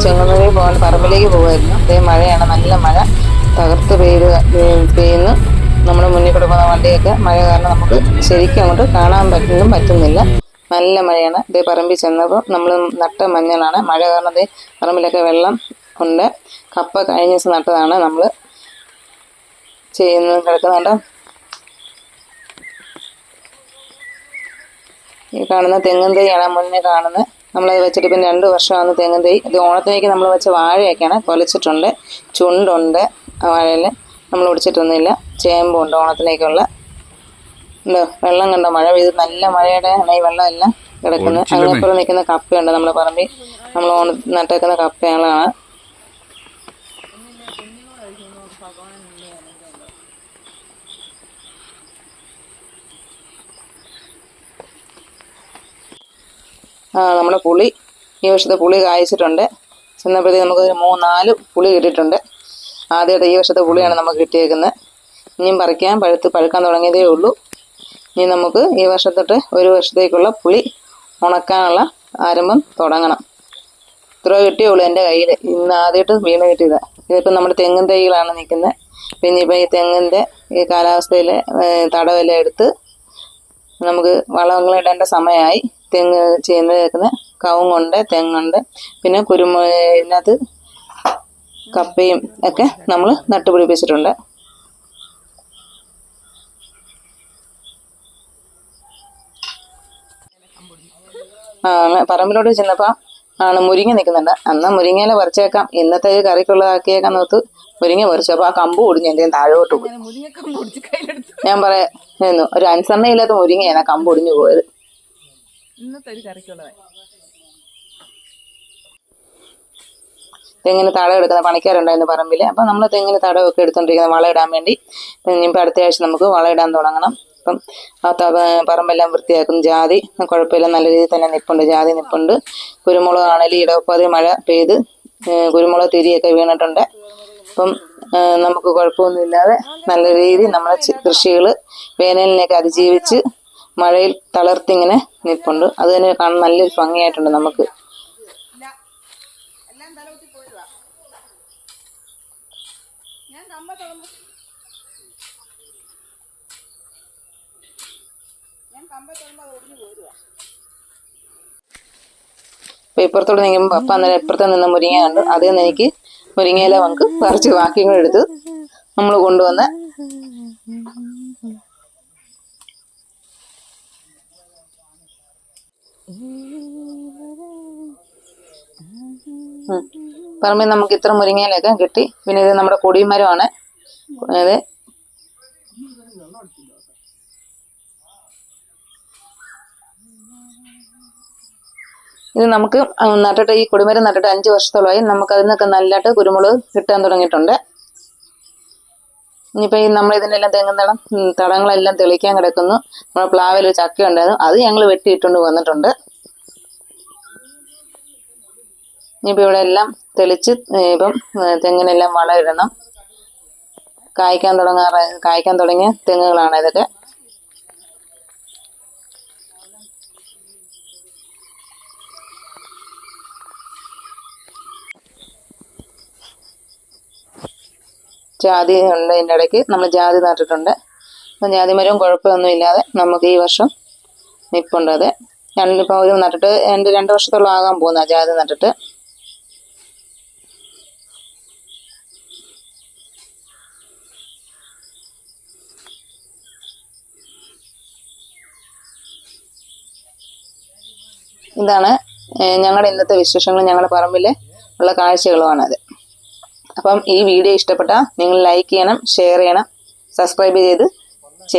ചെങ്ങന്നൂരിൽ പോകാൻ പറമ്പിലേക്ക് പോകുമായിരുന്നു. അതേ മഴയാണ്, നല്ല മഴ തകർത്ത് പെയ്യുന്നു. നമ്മുടെ മുന്നിൽ കൂടെ പോകുന്ന വണ്ടിയൊക്കെ മഴ കാരണം നമുക്ക് ശരിക്കും അങ്ങോട്ട് കാണാൻ പറ്റുന്നില്ല. നല്ല മഴയാണ്. ഇതേ പറമ്പിൽ ചെന്നപ്പോൾ നമ്മൾ നട്ട മഞ്ഞളാണ്. മഴ കാരണം അതേ പറമ്പിലൊക്കെ വെള്ളം ഉണ്ട്. കപ്പ കഴിഞ്ഞ ദിവസം നട്ടതാണ് നമ്മൾ കിടക്കുന്നുണ്ട്. ഈ കാണുന്ന തെങ്ങും തൈയാണ് മുന്നേ കാണുന്നത്. നമ്മളത് വെച്ചിട്ട് പിന്നെ 2 വർഷമാണ് തെങ്ങും തൈ. ഇത് ഓണത്തിലേക്ക് നമ്മൾ വെച്ച വാഴയൊക്കെയാണ്, കൊലച്ചിട്ടുണ്ട്, ചുണ്ടുണ്ട്. വാഴയിൽ നമ്മൾ ഒടിച്ചിട്ടൊന്നുമില്ല. ചേമ്പുണ്ട് ഓണത്തിലേക്കുള്ള. വെള്ളം കണ്ടോ, മഴ പെയ്ത് നല്ല മഴയുടെ ആണ് ഈ വെള്ളം എല്ലാം കിടക്കുന്നത്. അങ്ങേപ്പുറം നിൽക്കുന്ന കപ്പയുണ്ട് നമ്മുടെ പറമ്പിൽ. നമ്മൾ നട്ടേക്കുന്ന കപ്പകളാണ്. നമ്മുടെ പുളി ഈ വർഷത്തെ പുളി കായ്ച്ചിട്ടുണ്ട്. ചെന്നപ്പോഴത്തേക്ക് നമുക്ക് 3-4 പുളി കിട്ടിയിട്ടുണ്ട്. ആദ്യമായിട്ട് ഈ വർഷത്തെ പുളിയാണ് നമുക്ക് കിട്ടിയേക്കുന്നത്. ഇനിയും പഴുക്കാൻ തുടങ്ങിയതേ ഉള്ളൂ. ഇനി നമുക്ക് ഈ വർഷത്തൊട്ട് 1 വർഷത്തേക്കുള്ള പുളി ഉണക്കാനുള്ള ആരംഭം തുടങ്ങണം. ഇത്ര കിട്ടിയുള്ളൂ എൻ്റെ കയ്യിൽ. ഇന്ന് ആദ്യമായിട്ട് വീണ് കിട്ടിയതാണ്. ഇതിപ്പോൾ നമ്മുടെ തെങ്ങും തൈകളാണ് നിൽക്കുന്നത്. പിന്നെ ഇപ്പോൾ ഈ തെങ്ങിൻ്റെ ഈ കാലാവസ്ഥയിലെ തടവെല്ലാം എടുത്ത് നമുക്ക് വളങ്ങളിടേണ്ട സമയമായി. തെങ്ങ് ചെയ്യുന്ന കവുങ്ങുണ്ട്, തെങ്ങുണ്ട്, പിന്നെ ഇതിനകത്ത് കപ്പയും ഒക്കെ നമ്മൾ നട്ടുപിടിപ്പിച്ചിട്ടുണ്ട്. പറമ്പിലോട്ട് ചെന്നപ്പോൾ മുരിങ്ങ നിൽക്കുന്നുണ്ട്. അന്ന് മുരിങ്ങയില പറിച്ചേക്കാം, ഇന്നത്തെ കറിക്കുള്ളതാക്കിയേക്കാൻ നോത്ത് മുരിങ്ങ പറിച്ചു. അപ്പോൾ ആ കമ്പ് ഒടിഞ്ഞ് എൻ്റെ താഴോട്ട് പോയി. ഞാൻ പറയായിരുന്നു, ഒരു അനുസരണയില്ലാത്ത മുരിങ്ങയാണ് കമ്പ് ഒടിഞ്ഞു പോയത്. തെങ്ങിന് തടം എടുക്കുന്ന പണിക്കാരുണ്ടായിരുന്നു പറമ്പിൽ. അപ്പം നമ്മൾ തെങ്ങിന് തടമൊക്കെ എടുത്തോണ്ടിരിക്കുന്നത് വളം ഇടാൻ വേണ്ടി. ഇനിയിപ്പോൾ അടുത്ത ആഴ്ച നമുക്ക് വളം ഇടാൻ തുടങ്ങണം. അപ്പം പറമ്പെല്ലാം വൃത്തിയാക്കും. ജാതി കുഴപ്പമില്ല, നല്ല രീതിയിൽ തന്നെ നിൽപ്പുണ്ട്. ജാതി നിൽപ്പുണ്ട്. കുരുമുളക് ആണെങ്കിലും ഇടവപ്പാതി മഴ പെയ്ത് കുരുമുളക് തിരിയൊക്കെ വീണിട്ടുണ്ട്. അപ്പം നമുക്ക് കുഴപ്പമൊന്നുമില്ലാതെ നല്ല രീതിയിൽ നമ്മളെ കൃഷികൾ വേനലിനെയൊക്കെ അതിജീവിച്ച് മഴയിൽ തളർത്തിങ്ങനെ നിൽപ്പുണ്ട്. അത് തന്നെ കാണാൻ നല്ലൊരു ഭംഗിയായിട്ടുണ്ട് നമുക്ക്. അപ്പോൾ ഇപ്പുറത്തോട് നീങ്ങുമ്പോൾ പപ്പ അന്നേരം ഇപ്പുറത്ത് നിന്ന് മുരിങ്ങ കണ്ടു. അതിൽ നിന്ന് എനിക്ക് മുരിങ്ങയില നമുക്ക് പറിച്ച് ബാക്കിയും എടുത്ത് നമ്മൾ കൊണ്ടുവന്ന് പറമ്പിൽ നമുക്ക് ഇത്ര മുരിങ്ങയിലൊക്കെ കിട്ടി. പിന്നെ ഇത് നമ്മുടെ കൊടിമരമാണ്. അതെ, ഇത് നമുക്ക് നട്ടിട്ട് ഈ കൊടിമരം നട്ടിട്ട് 5 വർഷത്തോളമായി. നമുക്ക് അതിൽ നിന്നൊക്കെ നല്ലതായിട്ട് കുരുമുളക് കിട്ടാൻ തുടങ്ങിയിട്ടുണ്ട്. ഇനിയിപ്പോൾ ഈ നമ്മൾ ഇതിനെല്ലാം തെങ്ങും തടങ്ങളെല്ലാം തെളിക്കാൻ കിടക്കുന്നു. നമ്മുടെ പ്ലാവിൽ ഒരു ചക്ക ഉണ്ടായിരുന്നു, അത് ഞങ്ങൾ വെട്ടിയിട്ടുകൊണ്ട് വന്നിട്ടുണ്ട്. ഇനിയിപ്പോൾ ഇവിടെ എല്ലാം തെളിച്ച് ഇപ്പം തെങ്ങിനെല്ലാം വളം ഇടണം. കായ്ക്കാൻ തുടങ്ങിയ തെങ്ങുകളാണ് ഇതൊക്കെ. ജാതി ഉണ്ട്, ഇതിൻ്റെ ഇടയ്ക്ക് നമ്മൾ ജാതി നട്ടിട്ടുണ്ട്. അപ്പം ജാതി മരവും കുഴപ്പമൊന്നുമില്ലാതെ നമുക്ക് ഈ വർഷം നിൽപ്പുണ്ട്. അത് ഇപ്പോൾ ഒരു നട്ടിട്ട് 2 വർഷത്തോളം ആകാൻ പോകുന്ന ജാതി നട്ടിട്ട്. ഇതാണ് ഞങ്ങളുടെ ഇന്നത്തെ വിശേഷങ്ങൾ. ഞങ്ങളുടെ പറമ്പിലെ ഉള്ള കാഴ്ചകളുമാണത്. അപ്പം ഈ വീഡിയോ ഇഷ്ടപ്പെട്ടാൽ നിങ്ങൾ ലൈക്ക് ചെയ്യണം, ഷെയർ ചെയ്യണം, സബ്സ്ക്രൈബ് ചെയ്ത്